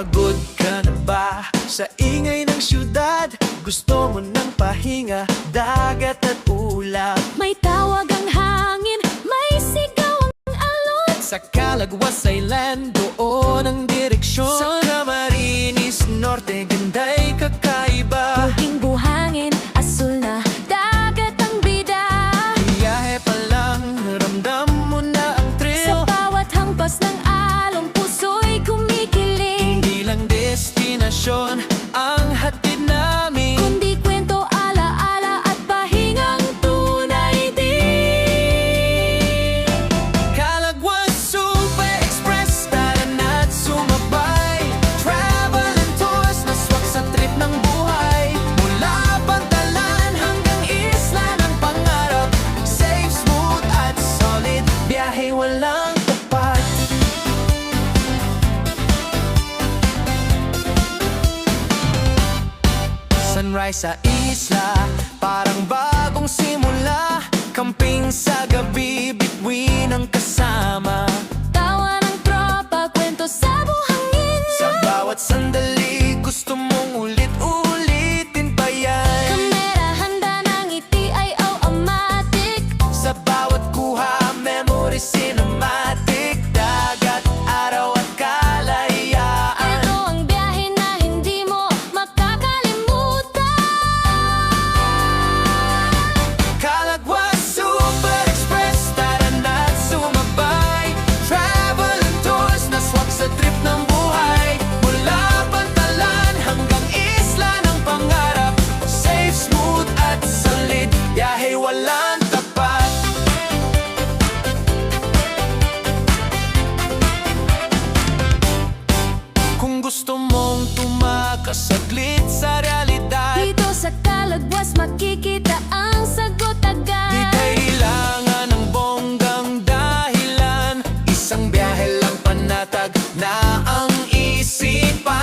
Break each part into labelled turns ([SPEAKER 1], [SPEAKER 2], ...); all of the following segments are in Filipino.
[SPEAKER 1] Pagod ka na ba sa ingay ng syudad? Gusto mo ng pahinga, dagat at ulap.
[SPEAKER 2] May tawag ang hangin, may sigaw ang alon.
[SPEAKER 1] Sa Calagwas Island, doon ang direksyon. Sa Camarines Norte, ganda'y kakaiba.
[SPEAKER 2] Tubig buhangin, asul na dagat ang bida.
[SPEAKER 1] Biyahe pa lang, ramdam mo na ang
[SPEAKER 2] Sa
[SPEAKER 1] thrill.
[SPEAKER 2] bawat hampas ng alon, puso'y kumikilig.
[SPEAKER 1] Hindi lang destinasyon ang hatid namin,
[SPEAKER 2] Kundi kwento, alaala at pahingang tunay din.
[SPEAKER 1] Calagwas Super Express, tara na't sumabay. Travel and tours na swak sa trip ng buhay. Mula Pantalan hanggang isla ng pangarap. Safe, smooth at solid, biyahe walang tapat. Sunrise sa isla, parang bagong simula. Camping sa gabi, bituin ang kasama.
[SPEAKER 2] Tawa ng tropa, kwento sa buhangin.
[SPEAKER 1] Sa bawat sandali, gusto mong ulit-ulitin pa yan.
[SPEAKER 2] Kamera, handa ng ngiti ay automatic.
[SPEAKER 1] Sa bawat kuha, memory cinematic. Dagat, araw at kalayaan.
[SPEAKER 2] Ito ang biyahe na hindi mo makakalimutan.
[SPEAKER 1] Calagwas Super Express, tara na't sumabay. Travel and tours na swak sa trip ng buhay. Mula Pantalan hanggang isla ng pangarap. Safe, smooth at solid, biyahe walang tapat. Kung gusto mong tumakas saglit sa realidad,
[SPEAKER 2] Dito sa Calagwas makikita ang sagot agad.
[SPEAKER 1] di kailangan ng bonggang dahilan. Isang biyahe lang panatag na ang isipan.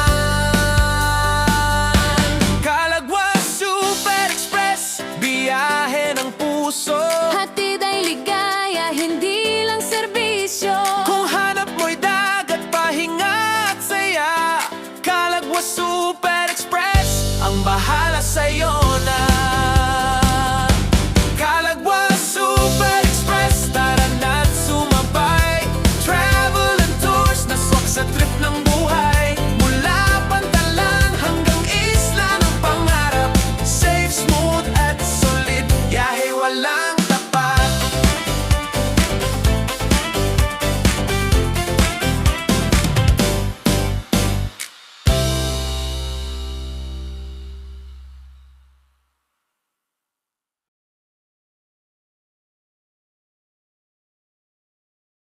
[SPEAKER 1] Calagwas Super Express, biyahe ng puso.
[SPEAKER 2] Hatid ay ligaya, hindi lang serbisyo.
[SPEAKER 1] Kung hanap mo'y dagat, pahinga at saya, Calagwas Super Express ang bahala sa'yo.